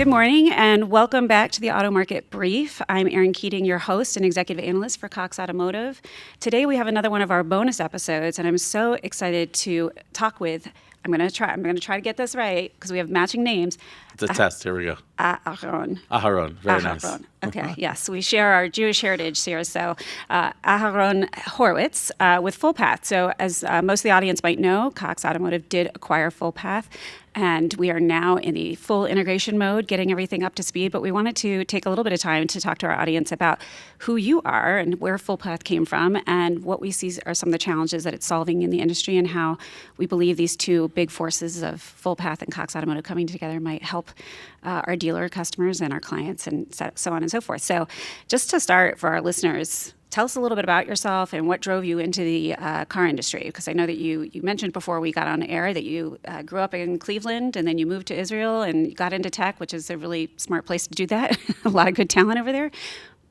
Good morning and welcome back to the Auto Market Brief. I'm Erin Keating, your host and executive analyst for Cox Automotive. Today we have another one of our bonus episodes, and I'm so excited to talk with. I'm going to try to get this right because we have matching names. It's a test. Here we go. Aharon. Aharon. Very nice. Okay. Yes, we share our Jewish heritage here. So, Aharon Horwitz with Full Path. So, as most of the audience might know, Cox Automotive did acquire Full Path, and we are now in the full integration mode, getting everything up to speed. But we wanted to take a little bit of time to talk to our audience about who you are and where Full Path came from, and what we see are some of the challenges that it's solving in the industry, and how we believe these two big forces of Full Path and Cox Automotive coming together might help our dealer customers and our clients, and so on and so forth. So, just to start for our listeners, tell us a little bit about yourself and what drove you into the car industry, because I know that you mentioned before we got on air that you grew up in Cleveland and then you moved to Israel and got into tech, which is a really smart place to do that. A lot of good talent over there.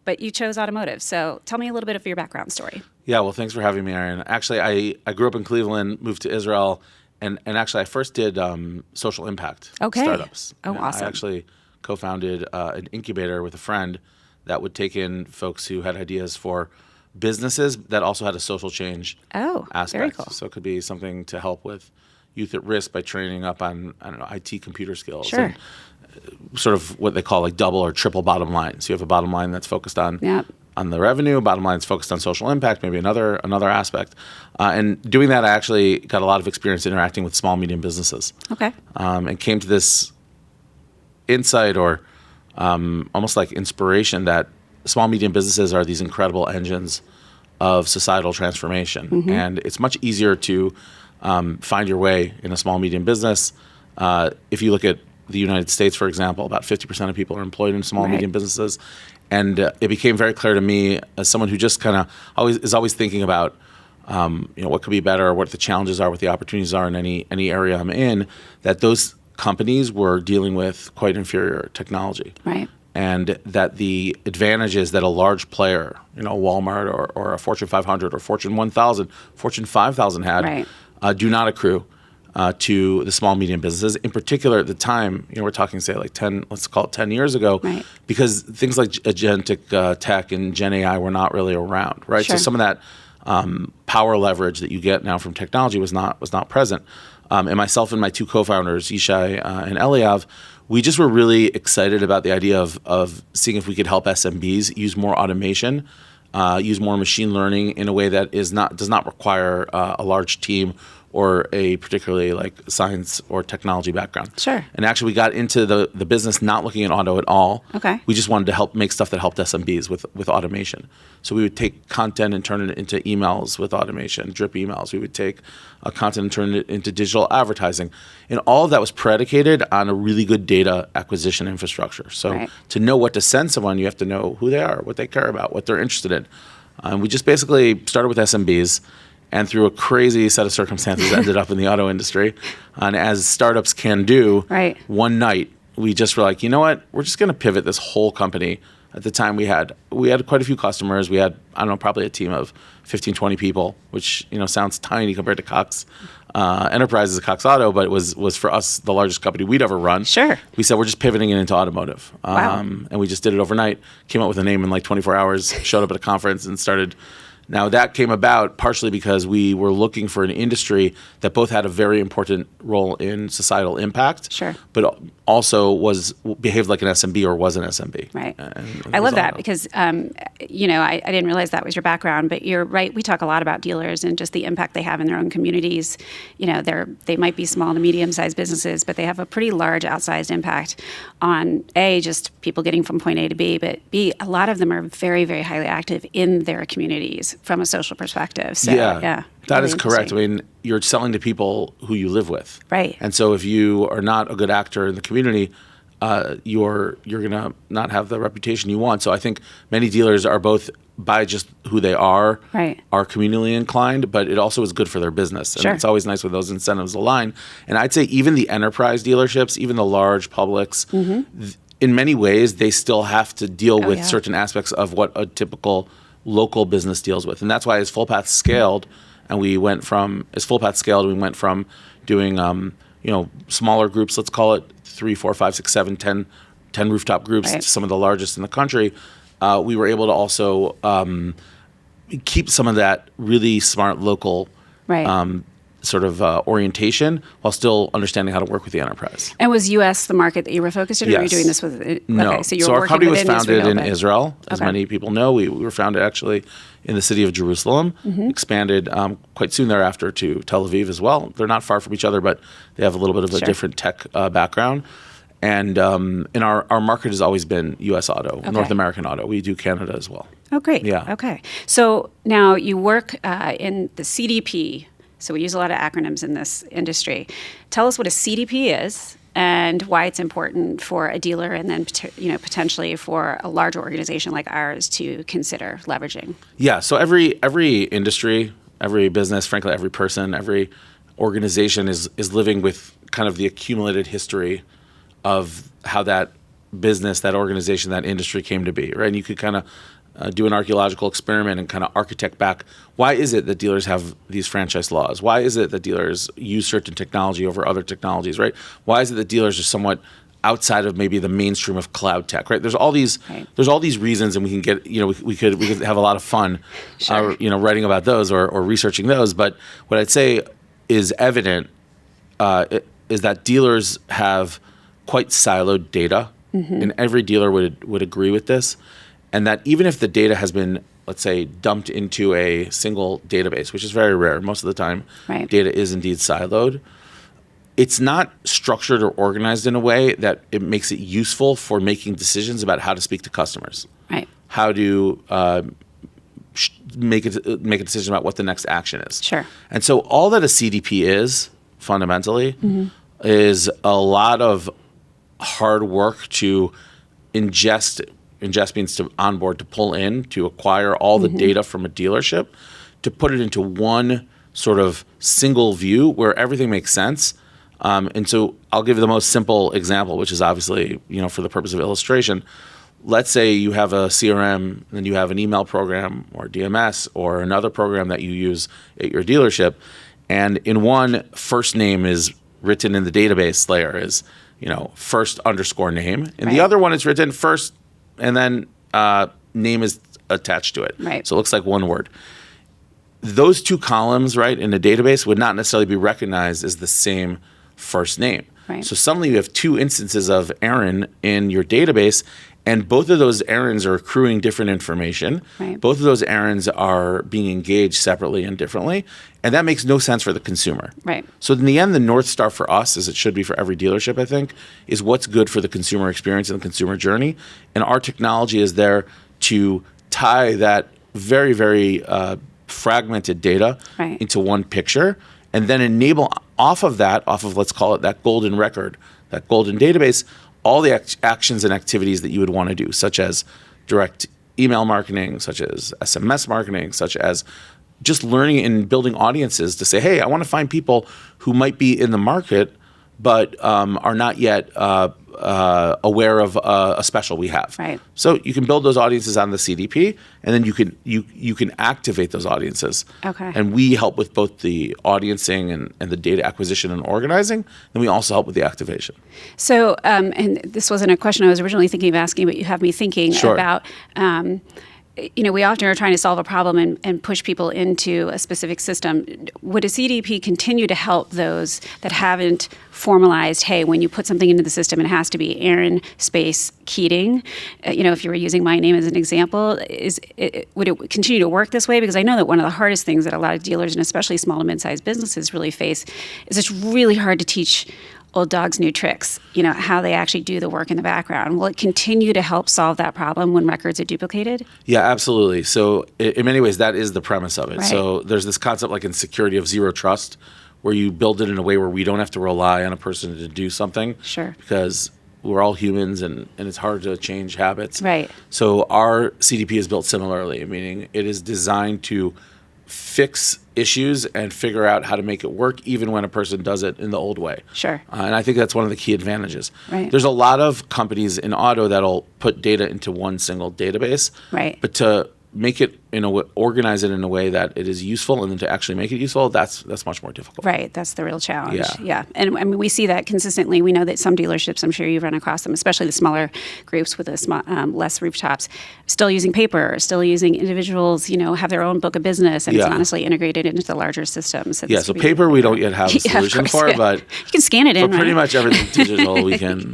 But you chose automotive. So tell me a little bit of your background story. Yeah, well, thanks for having me, Erin. Actually, I grew up in Cleveland, moved to Israel, and actually I first did social impact startups. Oh, awesome. I actually co-founded an incubator with a friend that would take in folks who had ideas for businesses that also had a social change aspect. Very cool. So it could be something to help with youth at risk by training up on, IT computer skills. Sure. And sort of what they call like double or triple bottom line. So you have a bottom line that's focused on the revenue, a bottom line that's focused on social impact, maybe another aspect. And doing that, I actually got a lot of experience interacting with small, medium businesses. Okay. And came to this insight or almost like inspiration that small, medium businesses are these incredible engines of societal transformation. Mm-hmm. And it's much easier to find your way in a small, medium business. If you look at the United States, for example, about 50% of people are employed in small, medium businesses. And it became very clear to me as someone who just kind of is always thinking about what could be better, what the challenges are, what the opportunities are in any area I'm in, that those companies were dealing with quite inferior technology. Right. And that the advantages that a large player, Walmart or a Fortune 500 or Fortune 1000, Fortune 5000 had, do not accrue to the small, medium businesses. In particular, at the time, we're talking, say, like 10 years ago, because things like agentic tech and Gen AI were not really around, right? Sure. So some of that power leverage that you get now from technology was not present. And myself and my two co-founders, Yishai and Eliav, we just were really excited about the idea of seeing if we could help SMBs use more automation, use more machine learning in a way that does not require a large team or a particularly like science or technology background. Sure. And actually we got into the business not looking at auto at all. Okay. We just wanted to help make stuff that helped SMBs with automation. So we would take content and turn it into emails with automation, drip emails. We would take content and turn it into digital advertising. And all of that was predicated on a really good data acquisition infrastructure. So to know what to send someone, you have to know who they are, what they care about, what they're interested in. We just basically started with SMBs, and through a crazy set of circumstances ended up in the auto industry. And as startups can do, one night we just were like, you know what, we're just going to pivot this whole company. At the time we had quite a few customers. We had, probably a team of 15, 20 people, which, sounds tiny compared to Cox Enterprises, Cox Auto, but it was for us the largest company we'd ever run. Sure. We said, we're just pivoting it into automotive. Wow. And we just did it overnight, came up with a name in like 24 hours, showed up at a conference and started. Now, that came about partially because we were looking for an industry that both had a very important role in societal impact, but also behaved like an SMB or was an SMB. Right. I love that because, I didn't realize that was your background, but you're right. We talk a lot about dealers and just the impact they have in their own communities. They might be small to medium-sized businesses, but they have a pretty large outsized impact on, A, just people getting from point A to B, but B, a lot of them are very, very highly active in their communities from a social perspective. So, that really is correct. I mean, you're selling to people who you live with. Right. And so if you are not a good actor in the community, you're going to not have the reputation you want. So I think many dealers are both, by just who they are communally inclined, but it also is good for their business. And it's always nice when those incentives align. And I'd say even the enterprise dealerships, even the large publics, in many ways, they still have to deal with certain aspects of what a typical local business deals with. And that's why as Full Path scaled, we went from doing, smaller groups, let's call it 3, 4, 5, 6, 7, 10 10 rooftop groups, Right. to some of the largest in the country, we were able to also keep some of that really smart local Right. sort of orientation while still understanding how to work with the enterprise. And was U.S. the market that you were focused in, or were you Yes. doing this with? No. Okay, so you were our working company was within founded Israel, in but- Israel, as Okay. many people know. We were founded actually in the city of Jerusalem, expanded quite soon thereafter to Tel Aviv as well. They're not far from each other, but they have a little bit of a Sure. different tech background. And our market has always been U.S. auto, North American auto. We do Canada as well. Oh, great. Yeah. Okay. So now you work in the CDP. So we use a lot of acronyms in this industry. Tell us what a CDP is and why it's important for a dealer, and then potentially for a larger organization like ours to consider leveraging. Yeah. So every industry, every business, frankly, every person, every organization is living with kind of the accumulated history of how that business, that organization, that industry came to be, right? And you could kind of do an archaeological experiment and kind of architect back, why is it that dealers have these franchise laws? Why is it that dealers use certain technology over other technologies, right? Why is it that dealers are somewhat outside of maybe the mainstream of cloud tech, right? There's all these reasons, and we can get, we could have a lot of fun, Sure. writing about those or researching those. But what I'd say is evident is that dealers have quite siloed data, and every dealer would agree with this. And that even if the data has been, let's say, dumped into a single database, which is very rare, most of the time, Right. data is indeed siloed, it's not structured or organized in a way that it makes it useful for making decisions about how to speak to customers, Right. how to make a decision about what the next action is. Sure. And so all that a CDP is, fundamentally, is a lot of hard work to ingest means to onboard, to pull in, to acquire all the data from a dealership, to put it into one sort of single view where everything makes sense. And so I'll give you the most simple example, which is obviously, for the purpose of illustration. Let's say you have a CRM, and you have an email program or DMS or another program that you use at your dealership. And in one, first name is written in the database layer is, first underscore name. And the Right. other one is written first, and then name is attached to it. Right. So it looks like one word. Those two columns, right, in a database would not necessarily be recognized as the same first name. Right. So suddenly you have two instances of Aaron in your database, and both of those Aarons are accruing different information. Right. Both of those Aarons are being engaged separately and differently, and that makes no sense for the consumer. Right. So in the end, the North Star for us, as it should be for every dealership, I think, is what's good for the consumer experience and the consumer journey. And our technology is there to tie that very, very fragmented data Right. into one picture, and then enable off of let's call it that golden record, that golden database, all the actions and activities that you would want to do, such as direct email marketing, such as SMS marketing, such as just learning and building audiences to say, hey, I want to find people who might be in the market but are not yet aware of a special we have. Right. So you can build those audiences on the CDP, and then you can activate those audiences. Okay. And we help with both the audiencing and the data acquisition and organizing, and we also help with the activation. So, and this wasn't a question I was originally thinking of asking, but you have me thinking Sure. about, we often are trying to solve a problem and push people into a specific system. Would a CDP continue to help those that haven't formalized, hey, when you put something into the system, it has to be Aaron space Keating? If you were using my name as an example, would it continue to work this way? Because I know that one of the hardest things that a lot of dealers, and especially small to mid-sized businesses, really face is it's really hard to teach old dogs new tricks, how they actually do the work in the background. Will it continue to help solve that problem when records are duplicated? Yeah, absolutely. So in many ways, that is the premise of it. Right. So there's this concept like in security of zero trust, where you build it in a way where we don't have to rely on a person to do something. Sure. Because we're all humans and it's hard to change habits. Right. So our CDP is built similarly, meaning it is designed to fix issues and figure out how to make it work even when a person does it in the old way. Sure. And I think that's one of the key advantages. Right. There's a lot of companies in auto that'll put data into one single database. Right. But to make it organize it in a way that it is useful, and then to actually make it useful, that's much more difficult. Right. That's the real challenge. Yeah. And I mean, we see that consistently. We know that some dealerships, I'm sure you've run across them, especially the smaller groups with less rooftops, still using paper, still using individuals, have their own book of business, and it's honestly integrated into the larger systems. So paper we don't yet have a solution for, but you can scan it in, for pretty much everything digital, we can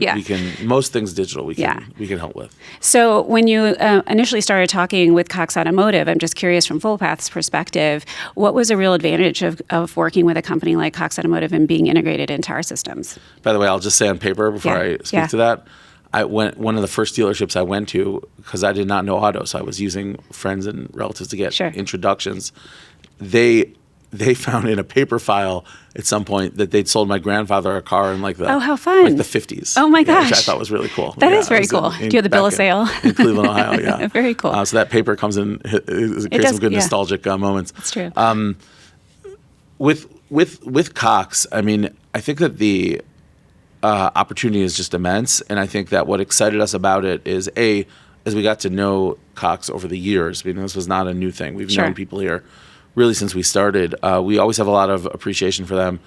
most things digital we can help with. So when you initially started talking with Cox Automotive, I'm just curious from FullPath's perspective, what was a real advantage of working with a company like Cox Automotive and being integrated into our systems? By the way, I'll just say on paper before I speak to that, one of the first dealerships I went to, because I did not know auto, so I was using friends and relatives to get introductions. They found in a paper file at some point that they'd sold my grandfather a car in how fun. the 50s. Oh my gosh. Which I thought was really cool. That is very cool. Do you have the bill of sale? In Cleveland, Ohio, yeah. Very cool. So that paper comes in, it creates some good nostalgic moments. That's true. With Cox, I mean, I think that the opportunity is just immense, and I think that what excited us about it is, as we got to know Cox over the years, I mean, this was not a new thing. We've known people here really since we started. We always have a lot of appreciation for them.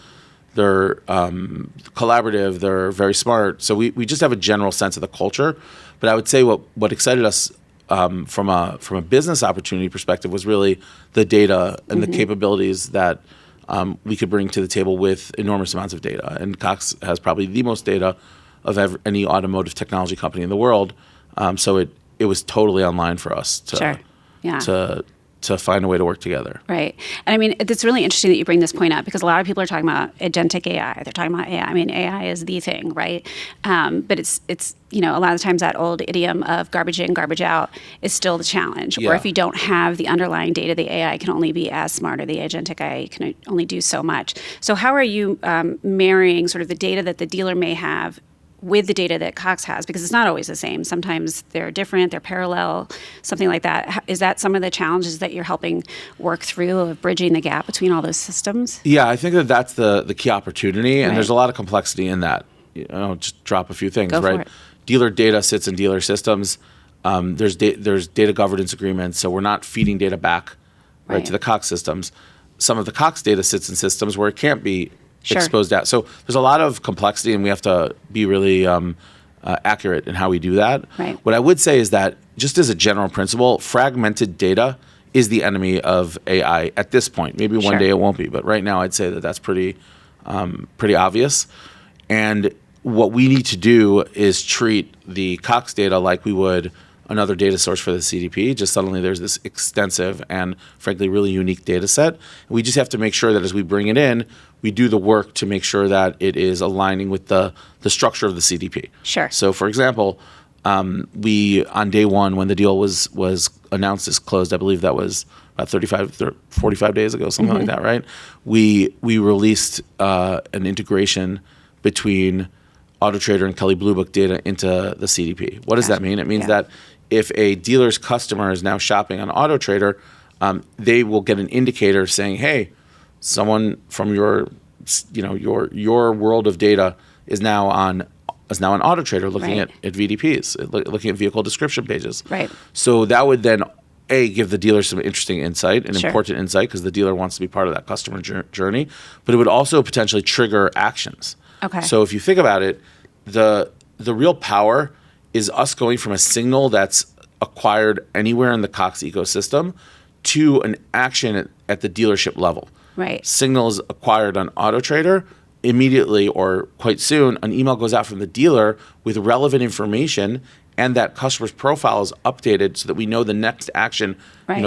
They're collaborative. They're very smart. So we just have a general sense of the culture. But I would say what excited us from a business opportunity perspective was really the data and the capabilities that we could bring to the table with enormous amounts of data. And Cox has probably the most data of any automotive technology company in the world. So it was totally online for us to find a way to work together. Right. And I mean, it's really interesting that you bring this point up, because a lot of people are talking about agentic AI. They're talking about AI. I mean, AI is the thing, right? But it's a lot of times that old idiom of garbage in, garbage out is still the challenge. Or if you don't have the underlying data, the AI can only be as smart, or the agentic AI can only do so much. So how are you marrying sort of the data that the dealer may have with the data that Cox has? Because it's not always the same. Sometimes they're different, they're parallel, something like that. Is that some of the challenges that you're helping work through, of bridging the gap between all those systems? Yeah, I think that's the key opportunity, and there's a lot of complexity in that. Just drop a few things, Go right? for it. Dealer data sits in dealer systems. There's data governance agreements, so we're not feeding data back right to the Cox systems. Some of the Cox data sits in systems where it can't be exposed out. So there's a lot of complexity, and we have to be really accurate in how we do that. Right. What I would say is that, just as a general principle, fragmented data is the enemy of AI at this point. Maybe one day it won't be, but right now I'd say that that's pretty obvious. And what we need to do is treat the Cox data like we would another data source for the CDP. Just suddenly there's this extensive and frankly really unique data set. We just have to make sure that as we bring it in, we do the work to make sure that it is aligning with the structure of the CDP. Sure. So for example, we, on day one, when the deal was announced as closed, I believe that was about 45 days ago, something like that, right? We released an integration between AutoTrader and Kelley Blue Book data into the CDP. What does that mean? It means that if a dealer's customer is now shopping on AutoTrader, they will get an indicator saying, "Hey, someone from your world of data is now on AutoTrader looking at VDPs, looking at vehicle description pages." Right. So that would then give the dealer some interesting insight, an important insight, because the dealer wants to be part of that customer journey. But it would also potentially trigger actions. Okay. So if you think about it, the real power is us going from a signal that's acquired anywhere in the Cox ecosystem to an action at the dealership level. Right. Signals acquired on AutoTrader, immediately or quite soon, an email goes out from the dealer with relevant information, and that customer's profile is updated so that we know the next action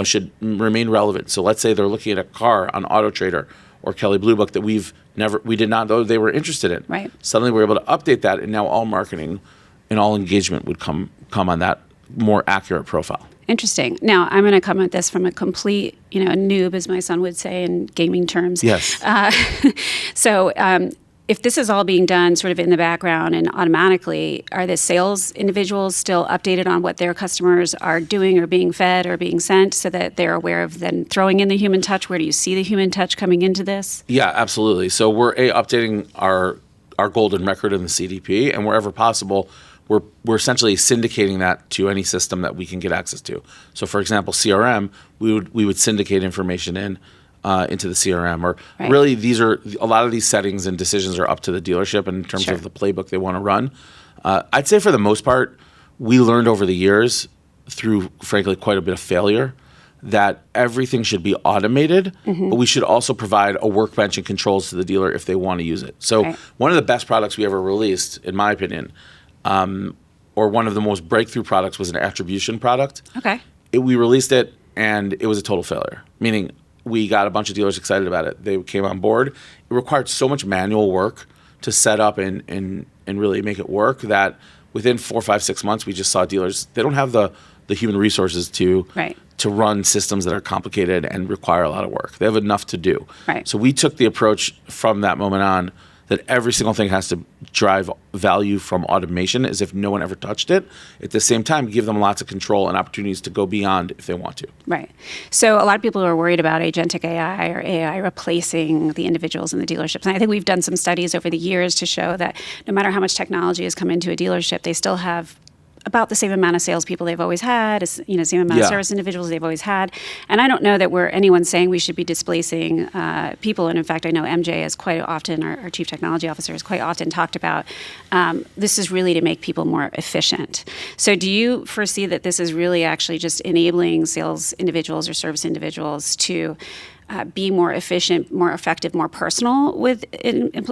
should remain relevant. So let's say they're looking at a car on AutoTrader or Kelley Blue Book that we did not know they were interested in. Right. Suddenly we're able to update that, and now all marketing and all engagement would come on that more accurate profile. Interesting. Now, I'm going to come at this from a complete, noob, as my son would say in gaming terms. Yes. So if this is all being done sort of in the background and automatically, are the sales individuals still updated on what their customers are doing or being fed or being sent, so that they're aware of then throwing in the human touch? Where do you see the human touch coming into this? Yeah, absolutely. So we're updating our golden record in the CDP, and wherever possible, we're essentially syndicating that to any system that we can get access to. So, for example, CRM, we would syndicate information into the CRM, or really a lot of these settings and decisions are up to the dealership in terms of the playbook they want to run. I'd say for the most part, we learned over the years through, frankly, quite a bit of failure that everything should be automated, but we should also provide a workbench and controls to the dealer if they want to use it. So one of the best products we ever released, in my opinion, or one of the most breakthrough products, was an attribution product. Okay. We released it, and it was a total failure, meaning we got a bunch of dealers excited about it. They came on board. It required so much manual work to set up and really make it work that within 4, 5, 6 months, we just saw dealers, they don't have the human resources to run systems that are complicated and require a lot of work. They have enough to do. Right. So we took the approach from that moment on that every single thing has to drive value from automation as if no one ever touched it. At the same time, give them lots of control and opportunities to go beyond if they want to. Right. So a lot of people are worried about agentic AI or AI replacing the individuals in the dealerships. And I think we've done some studies over the years to show that no matter how much technology has come into a dealership, they still have about the same amount of salespeople they've always had, same amount of service individuals they've always had. And I don't know that anyone's saying we should be displacing people. And in fact, I know MJ has quite often, our chief technology officer has quite often talked about this is really to make people more efficient. So do you foresee that this is really actually just enabling sales individuals or service individuals to be more efficient, more effective, more personal with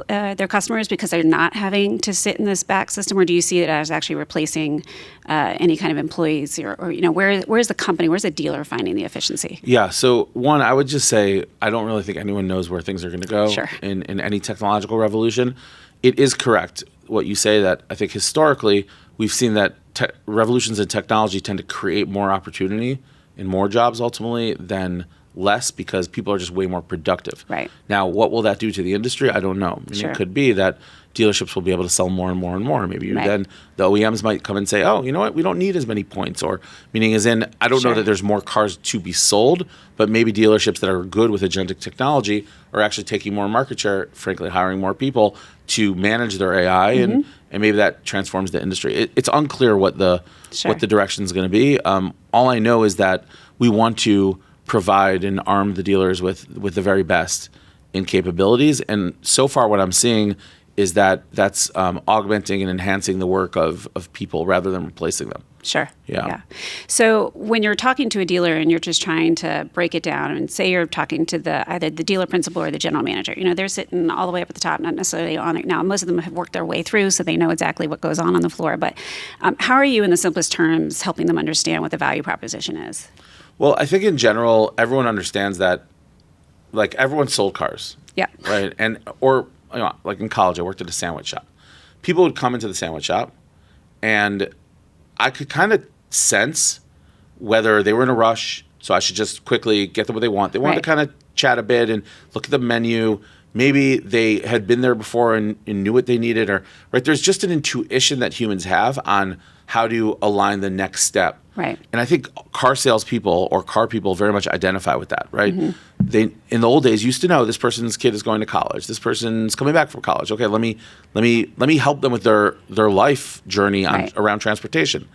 their customers because they're not having to sit in this back system? Or do you see it as actually replacing any kind of employees? Or where's the company, where's the dealer finding the efficiency? Yeah, so one, I would just say I don't really think anyone knows where things are going to go in any technological revolution. It is correct what you say, that I think historically we've seen that revolutions in technology tend to create more opportunity and more jobs ultimately than less, because people are just way more productive. Right. Now, what will that do to the industry? I don't know. It could be that dealerships will be able to sell more and more and more. Maybe then the OEMs might come and say, oh, you know what, we don't need as many points. Or meaning as in, I don't know that there's more cars to be sold, but maybe dealerships that are good with agentic technology are actually taking more market share, frankly, hiring more people to manage their AI, and maybe that transforms the industry. It's unclear what the direction is going to be. All I know is that we want to provide and arm the dealers with the very best in capabilities. And so far what I'm seeing is that that's augmenting and enhancing the work of people rather than replacing them. Sure. Yeah. So when you're talking to a dealer and you're just trying to break it down, and say you're talking to either the dealer principal or the general manager, they're sitting all the way up at the top, not necessarily on it. Now, most of them have worked their way through, so they know exactly what goes on the floor. But how are you, in the simplest terms, helping them understand what the value proposition is? Well, I think in general, everyone understands that, like, everyone sold cars. Yeah. Right. Or like in college, I worked at a sandwich shop. People would come into the sandwich shop, and I could kind of sense whether they were in a rush, so I should just quickly get them what they want. They wanted to kind of chat a bit and look at the menu. Maybe they had been there before and knew what they needed, or there's just an intuition that humans have on how to align the next step. Right. And I think car salespeople or car people very much identify with that, right? They, in the old days, used to know this person's kid is going to college. This person's coming back from college. Okay, let me help them with their life journey around transportation.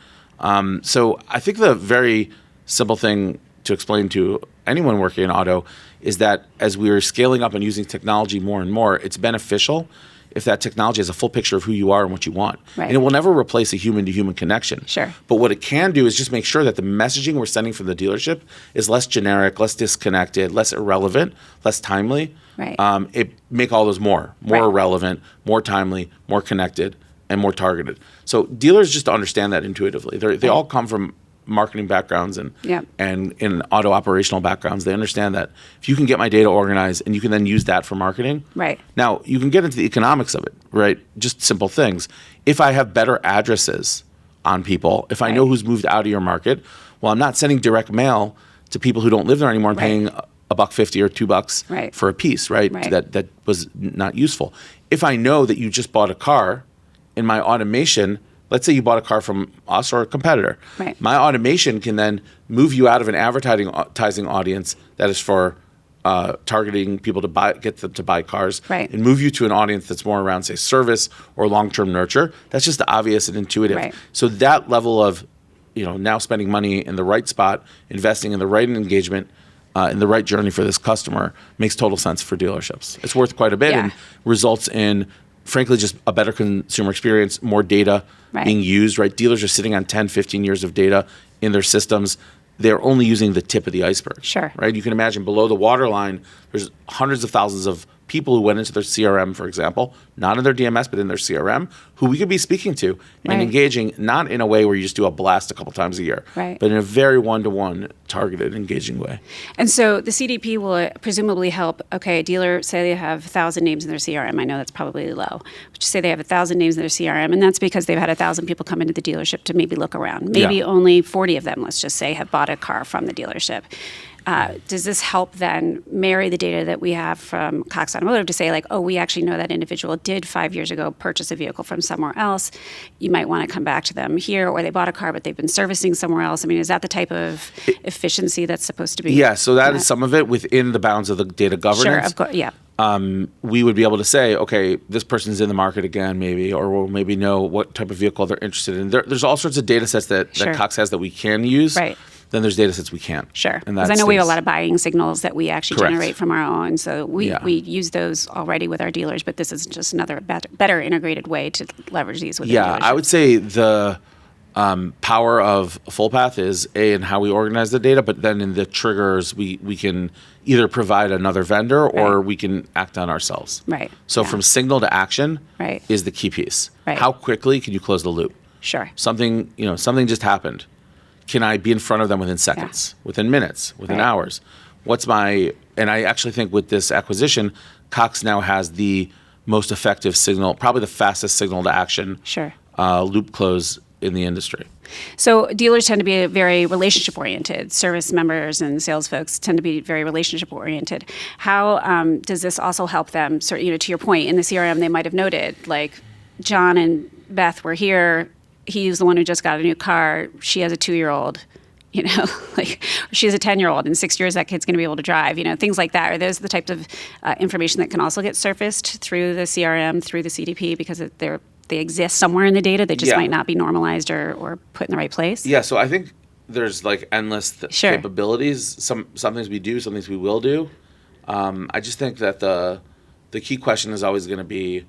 So I think the very simple thing to explain to anyone working in auto is that as we are scaling up and using technology more and more, it's beneficial if that technology has a full picture of who you are and what you want. And it will never replace a human-to-human connection. Sure. But what it can do is just make sure that the messaging we're sending from the dealership is less generic, less disconnected, less irrelevant, less timely. It make all those more relevant, more timely, more connected, and more targeted. So dealers just understand that intuitively. They all come from marketing backgrounds and in auto operational backgrounds. They understand that if you can get my data organized and you can then use that for marketing. Now, you can get into the economics of it, just simple things. If I have better addresses on people, if I know who's moved out of your market, well, I'm not sending direct mail to people who don't live there anymore and paying $1.50 or $2 for a piece, that was not useful. If I know that you just bought a car, in my automation, let's say you bought a car from us or a competitor. My automation can then move you out of an advertising audience that is for targeting people to get them to buy cars, Right. and move you to an audience that's more around, say, service or long-term nurture. That's just obvious and intuitive. Right. So that level of, now spending money in the right spot, investing in the right engagement, in the right journey for this customer makes total sense for dealerships. It's worth quite a bit and results in, frankly, just a better consumer experience, more data being used, right? Dealers are sitting on 10, 15 years of data in their systems. They're only using the tip of the iceberg. Sure. Right? You can imagine below the waterline, there's hundreds of thousands of people who went into their CRM, for example, not in their DMS, but in their CRM, who we could be speaking to and engaging, not in a way where you just do a blast a couple times a year, but in a very one-to-one targeted, engaging way. And so the CDP will presumably help, a dealer, say they have 1,000 names in their CRM. I know that's probably low. But say they have 1,000 names in their CRM, and that's because they've had 1,000 people come into the dealership to maybe look around. Maybe only 40 of them, let's just say, have bought a car from the dealership. Does this help then marry the data that we have from Cox Automotive to say, we actually know that individual did 5 years ago purchase a vehicle from somewhere else. You might want to come back to them here, or they bought a car, but they've been servicing somewhere else. I mean, is that the type of efficiency that's supposed to be? Yeah, so that is some of it within the bounds of the data governance. Sure, of course, yeah. We would be able to say, okay, this person's in the market again, maybe, or we'll maybe know what type of vehicle they're interested in. There's all sorts of data sets that Cox has that we can use. Right. Then there's data sets we can't. Sure. Because I know we have a lot of buying signals that we actually Correct. generate from our own. So we use those already with our dealers, but this is just another better integrated way to leverage these with Yeah, I would say the power of full path is in how we organize the data, but then in the triggers, we can either provide another vendor or we can act on ourselves. Right. So from signal to action is the key piece. Right. How quickly can you close the loop? Sure. Something just happened. Can I be in front of them within seconds, within minutes, within hours? And I actually think with this acquisition, Cox now has the most effective signal, probably the fastest signal to action loop close in the industry. So dealers tend to be very relationship oriented. Service members and sales folks tend to be very relationship oriented. How does this also help them? So, to your point, in the CRM, they might have noted, John and Beth were here. He's the one who just got a new car. She has a 2-year-old, she has a 10-year-old. In 6 years, that kid's going to be able to drive, things like that. Are those the types of information that can also get surfaced through the CRM, through the CDP, because they exist somewhere in the data? They just might not be normalized or put in the right place? Yeah, so I think there's endless capabilities. Some things we do, some things we will do. I just think that the key question is always going to be,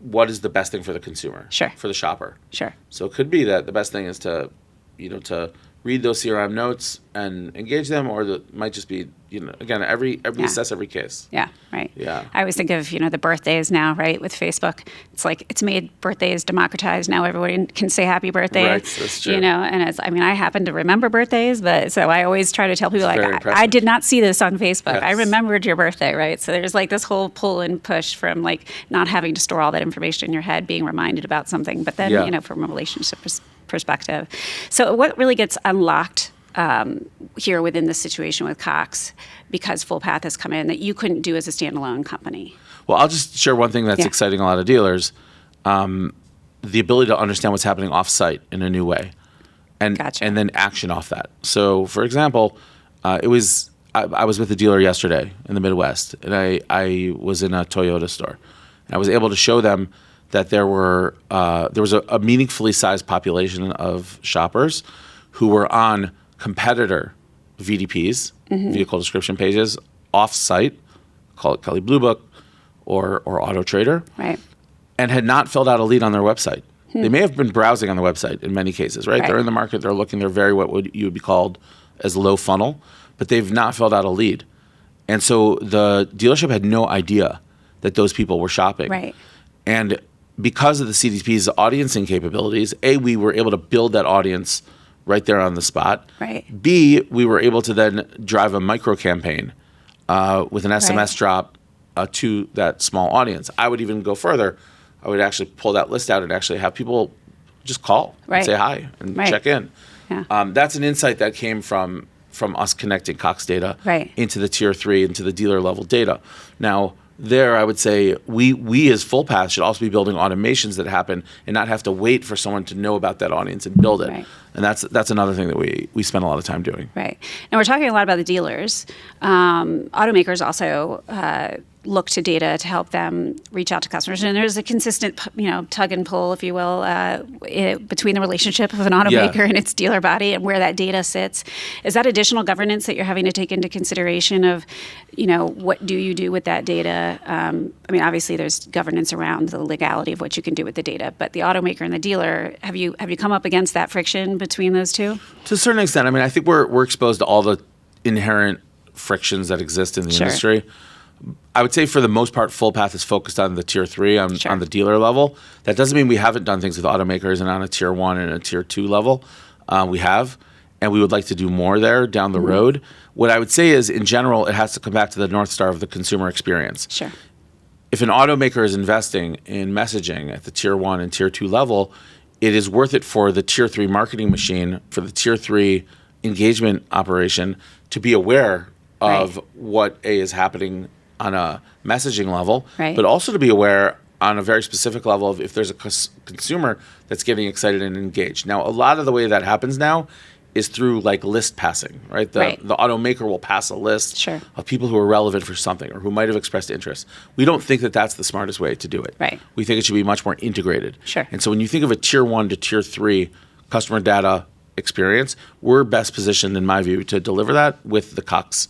what is the best thing for the consumer, for the shopper? Sure. So it could be that the best thing is to read those CRM notes and engage them, or it might just be, again, assess every case. Yeah, right. Yeah. I always think of, the birthdays now, right, with Facebook. It's it's made birthdays democratized. Now everybody can say happy birthday. Right, that's true. And I happen to remember birthdays, but so I always try to tell people, I did not see this on Facebook. Yes. I remembered your birthday, right? So there's this whole pull and push from not having to store all that information in your head, being reminded about something, but then, from a relationship perspective. So what really gets unlocked here within this situation with Cox, because Full Path has come in, that you couldn't do as a standalone company? Well, I'll just share one thing that's exciting a lot of dealers, the ability to understand what's happening off-site in a new way, and then action off that. So, for example, I was with a dealer yesterday in the Midwest, and I was in a Toyota store. And I was able to show them that there was a meaningfully sized population of shoppers who were on competitor VDPs, vehicle description pages, off-site, call it Kelley Blue Book or Auto Trader, right, and had not filled out a lead on their website. They may have been browsing on the website in many cases, right? They're in the market, they're looking, they're very you would be called as low funnel, but they've not filled out a lead. And so the dealership had no idea that those people were shopping. Right. And because of the CDP's audiencing capabilities, A, we were able to build that audience right there on the spot. Right. B, we were able to then drive a micro campaign with an SMS drop to that small audience. I would even go further. I would actually pull that list out and actually have people just call and say hi and check in. Yeah. That's an insight that came from us connecting Cox data into the tier 3, into the dealer level data. Now, there, I would say we as Full Path should also be building automations that happen and not have to wait for someone to know about that audience and build it. Right. And that's another thing that we spend a lot of time doing. Right. And we're talking a lot about the dealers. Automakers also look to data to help them reach out to customers. And there's a consistent, tug and pull, if you will, between the relationship of an automaker and its dealer body and where that data sits. Is that additional governance that you're having to take into consideration of, what do you do with that data? Obviously there's governance around the legality of what you can do with the data, but the automaker and the dealer, have you come up against that friction between those two? To a certain extent. I think we're exposed to all the inherent frictions that exist in the industry. I would say for the most part, FullPath is focused on the tier 3 on the dealer level. That doesn't mean we haven't done things with automakers and on a tier 1 and a tier 2 level. We have, and we would like to do more there down the road. What I would say is, in general, it has to come back to the North Star of the consumer experience. Sure. If an automaker is investing in messaging at the tier 1 and tier 2 level, it is worth it for the tier 3 marketing machine, for the tier 3 engagement operation to be aware of what is happening on a messaging level, but also to be aware on a very specific level of if there's a consumer that's getting excited and engaged. Now, a lot of the way that happens now is through list passing, right? The automaker will pass a list of people who are relevant for something or who might have expressed interest. We don't think that that's the smartest way to do it. Right. We think it should be much more integrated. Sure. And so when you think of a tier 1 to tier 3 customer data experience, we're best positioned, in my view, to deliver that with the Cox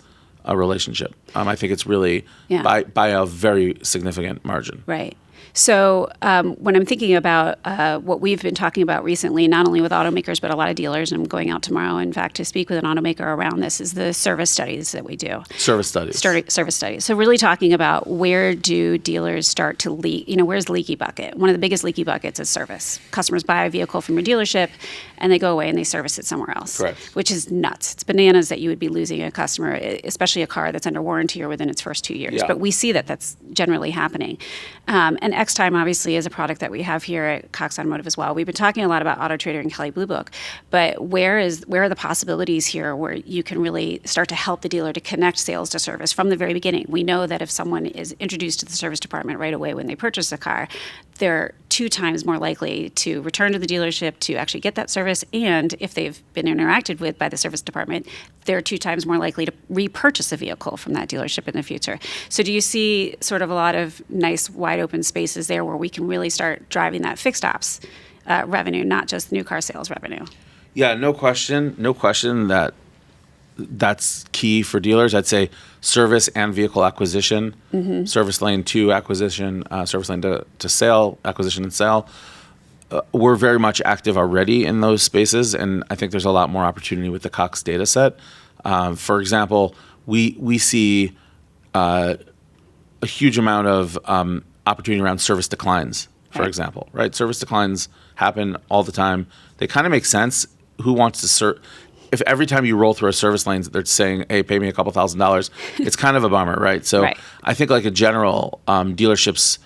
relationship. I think it's really by a very significant margin. Right. So when I'm thinking about what we've been talking about recently, not only with automakers, but a lot of dealers, and I'm going out tomorrow, in fact, to speak with an automaker around this, is the service studies that we do. Service studies. Service studies. So really talking about where do dealers start to leak, where's the leaky bucket? One of the biggest leaky buckets is service. Customers buy a vehicle from your dealership and they go away and they service it somewhere else. Correct. Which is nuts. It's bananas that you would be losing a customer, especially a car that's under warranty or within its first 2 years. Yeah. But we see that that's generally happening. And X-Time obviously is a product that we have here at Cox Automotive as well. We've been talking a lot about Auto Trader and Kelley Blue Book, but where are the possibilities here where you can really start to help the dealer to connect sales to service from the very beginning? We know that if someone is introduced to the service department right away when they purchase a car, they're 2 times more likely to return to the dealership to actually get that service. And if they've been interacted with by the service department, they're 2 times more likely to repurchase a vehicle from that dealership in the future. So do you see sort of a lot of nice wide open spaces there where we can really start driving that fixed ops revenue, not just new car sales revenue? Yeah, no question that's key for dealers. I'd say service and vehicle acquisition, service lane to acquisition, service lane to sale, acquisition and sale. We're very much active already in those spaces, and I think there's a lot more opportunity with the Cox data set. For example, we see a huge amount of opportunity around service declines, for example, right? Service declines happen all the time. They kind of make sense. Who wants to if every time you roll through a service lane, they're saying, hey, pay me a couple $1,000s, it's kind of a bummer, right? So I think in general, dealerships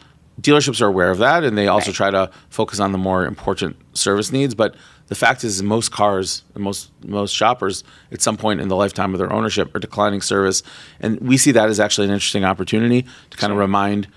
are aware of that, and they also try to focus on the more important service needs. But the fact is, most cars, and most shoppers, at some point in the lifetime of their ownership, are declining service. And we see that as actually an interesting opportunity to kind of remind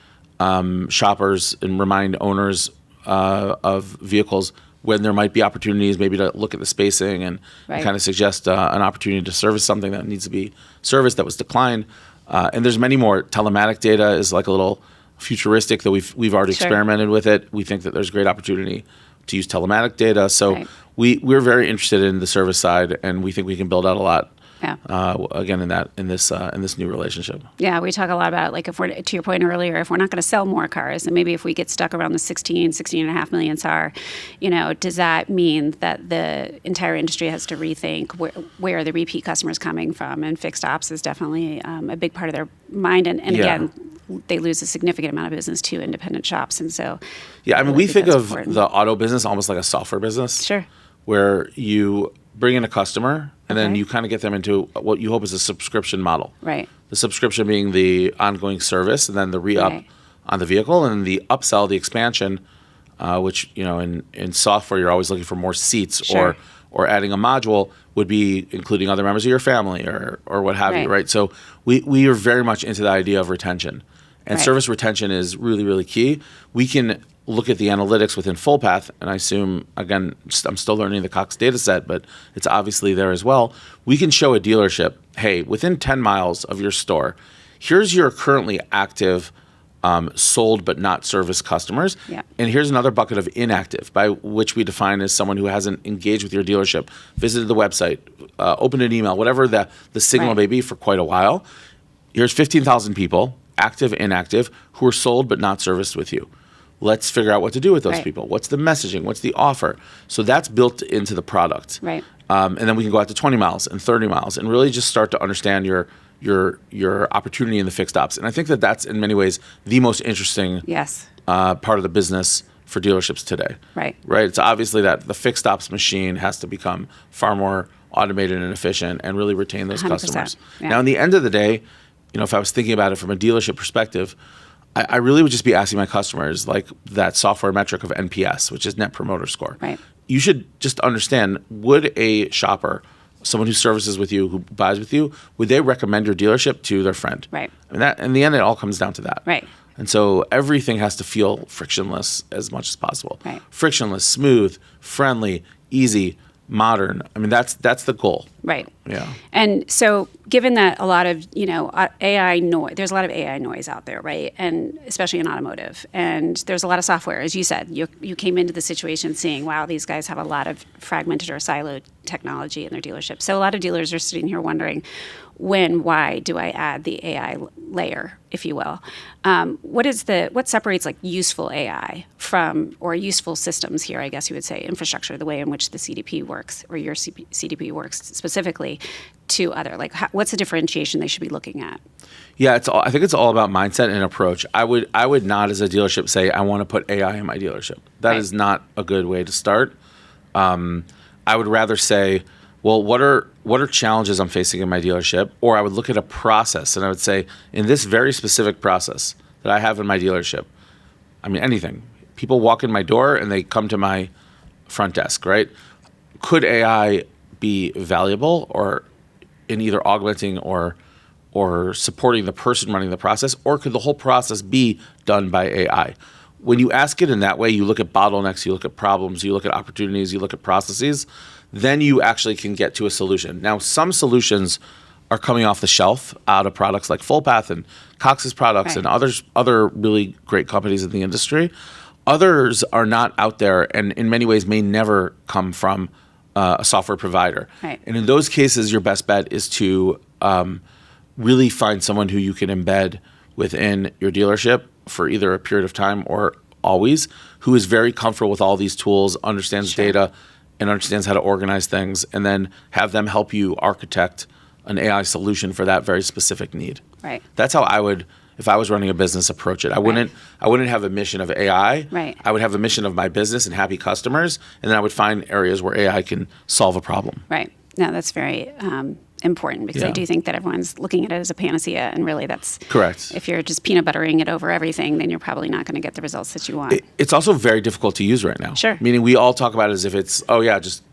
shoppers and remind owners of vehicles when there might be opportunities, maybe to look at the spacing and kind of suggest an opportunity to service something that needs to be serviced that was declined. And there's many more. Telematic data is like a little futuristic that we've already experimented with it. We think that there's great opportunity to use telematic data. So we're very interested in the service side, and we think we can build out a lot. Again, in this new relationship. Yeah, we talk a lot about, if we're, to your point earlier, if we're not going to sell more cars, and maybe if we get stuck around the 16.5 million SAR, does that mean that the entire industry has to rethink where are the repeat customers coming from? And fixed ops is definitely a big part of their mind. And again, they lose a significant amount of business to independent shops. And so, we think of the auto business almost like a software business. Sure. Where you bring in a customer and then you kind of get them into what you hope is a subscription model. Right. The subscription being the ongoing service, and then the re-up on the vehicle, and the upsell, the expansion, which in software you're always looking for more seats or adding a module, would be including other members of your family or what have you, right? So we are very much into the idea of retention. And service retention is really, really key. We can look at the analytics within FullPath, and I assume, again, I'm still learning the Cox data set, but it's obviously there as well. We can show a dealership, hey, within 10 miles of your store, here's your currently active sold but not serviced customers. Yeah. And here's another bucket of inactive, by which we define as someone who hasn't engaged with your dealership, visited the website, opened an email, whatever the signal may be for quite a while. Here's 15,000 people, active, inactive, who are sold but not serviced with you. Let's figure out what to do with those people. What's the messaging? What's the offer? So that's built into the product. Right. And then we can go out to 20 miles and 30 miles and really just start to understand your opportunity in the fixed ops. And I think that that's in many ways the most interesting part of the business for dealerships today. Right. Right. It's obviously that the fixed ops machine has to become far more automated and efficient and really retain those 100%. customers. Yeah. Now, in the end of the day, if I was thinking about it from a dealership perspective, I really would just be asking my customers, like that software metric of NPS, which is Net Promoter Score. Right. You should just understand, would a shopper, someone who services with you, who buys with you, would they recommend your dealership to their friend? Right. I mean, that in the end, it all comes down to that. Right. And so everything has to feel frictionless as much as possible. Right. Frictionless, smooth, friendly, easy, modern. I mean, that's the goal. Right. Yeah. And so given that a lot of, AI noise, there's a lot of AI noise out there, right? And especially in automotive. And there's a lot of software, as you said. You came into the situation seeing, wow, these guys have a lot of fragmented or siloed technology in their dealership. So a lot of dealers are sitting here wondering, why do I add the AI layer, if you will? What separates like useful AI from, or useful systems here, I guess you would say, infrastructure, the way in which the CDP works, or your CDP works specifically, to other? Like, what's the differentiation they should be looking at? Yeah, I think it's all about mindset and approach. I would not, as a dealership, say I want to put AI in my dealership. That is not a good way to start. I would rather say, well, what are challenges I'm facing in my dealership? Or I would look at a process and I would say, in this very specific process that I have in my dealership, I mean, anything. People walk in my door and they come to my front desk, right? Could AI be valuable or in either augmenting or supporting the person running the process, or could the whole process be done by AI? When you ask it in that way, you look at bottlenecks, you look at problems, you look at opportunities, you look at processes, then you actually can get to a solution. Now, some solutions are coming off the shelf out of products like FullPath and Cox's products and other really great companies in the industry. Others are not out there and in many ways may never come from a software provider. Right. And in those cases, your best bet is to really find someone who you can embed within your dealership for either a period of time or always, who is very comfortable with all these tools, understands data, and understands how to organize things, and then have them help you architect an AI solution for that very specific need. Right. That's how I would, if I was running a business, approach it. I wouldn't have a mission of AI. Right. I would have a mission of my business and happy customers, and then I would find areas where AI can solve a problem. Right. No, that's very important, because I do think that everyone's looking at it as a panacea, and really that's correct. If you're just peanut buttering it over everything, then you're probably not going to get the results that you want. It's also very difficult to use right now. Sure. Meaning we all talk about it as if it's,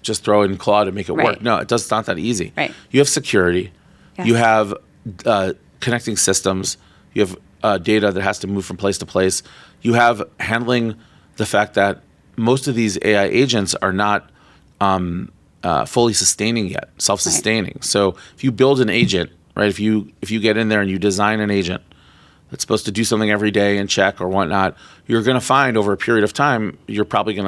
just throw in Claude and make it work. No, it's not that easy. Right. You have security. Yes. You have connecting systems. You have data that has to move from place to place. You have handling the fact that most of these AI agents are not fully sustaining yet, self-sustaining. Right. So if you build an agent, right, if you get in there and you design an agent that's supposed to do something every day and check or whatnot, you're going to find over a period of time, you're probably going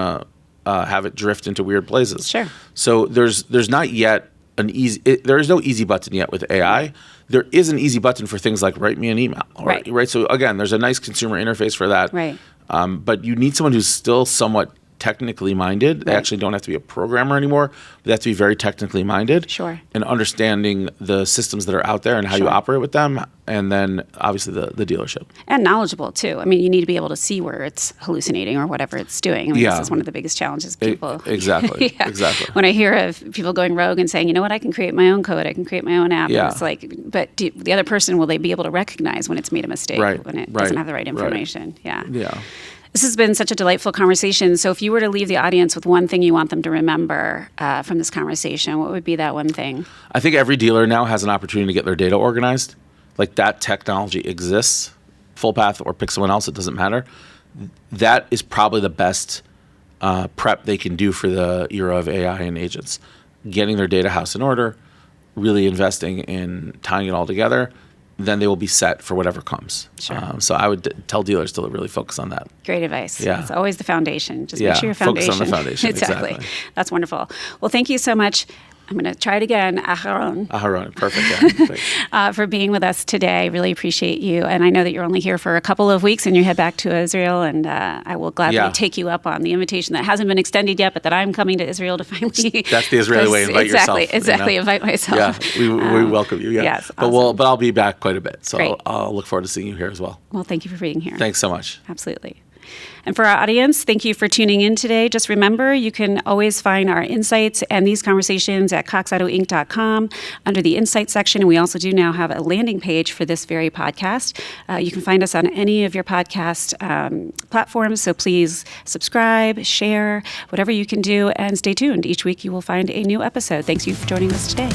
to have it drift into weird places. Sure. So there's not yet there is no easy button yet with AI. There is an easy button for things like write me an email. Right. So again, there's a nice consumer interface for that. Right. But you need someone who's still somewhat technically minded. They actually don't have to be a programmer anymore. They have to be very technically minded. Sure. And understanding the systems that are out there and how you operate with them. And then obviously the dealership. And knowledgeable too. I mean, you need to be able to see where it's hallucinating or whatever it's doing. I mean, this is one of the biggest challenges people. Exactly. Exactly. When I hear of people going rogue and saying, you know what, I can create my own code, I can create my own app. Yeah. And it's like, but the other person, will they be able to recognize when it's made a mistake, when it doesn't have the right information? Yeah. Yeah. This has been such a delightful conversation. So if you were to leave the audience with one thing you want them to remember from this conversation, what would be that one thing? I think every dealer now has an opportunity to get their data organized. Like, that technology exists. FullPath or pick someone else, it doesn't matter. that is probably the best prep they can do for the era of AI and agents. Getting their data house in order, really investing in tying it all together, then they will be set for whatever comes. Sure. So I would tell dealers to really focus on that. Great advice. Yeah. It's always the foundation. Just Yeah, make sure your focus foundation. on the foundation, Exactly. exactly. That's wonderful. Well, thank you so much. I'm going to try it again, Aharon. Aharon, perfect. Yeah, thanks. For being with us today. Really appreciate you. And I know that you're only here for a couple of weeks and you head back to Israel. And I will gladly take you up on the invitation that hasn't been extended yet, but that I'm coming to Israel to finally. That's the Israeli way. Invite yourself. Exactly. Invite myself. Yeah, we welcome you. Yeah. Yes. But Awesome. but I'll be back quite a bit. So Great. I'll look forward to seeing you here as well. Well, thank you for being here. Thanks so much. Absolutely. And for our audience, thank you for tuning in today. Just remember, you can always find our insights and these conversations at coxautoinc.com under the Insights section. And we also do now have a landing page for this very podcast. You can find us on any of your podcast platforms. So please subscribe, share, whatever you can do, and stay tuned. Each week you will find a new episode. Thanks you for joining us today.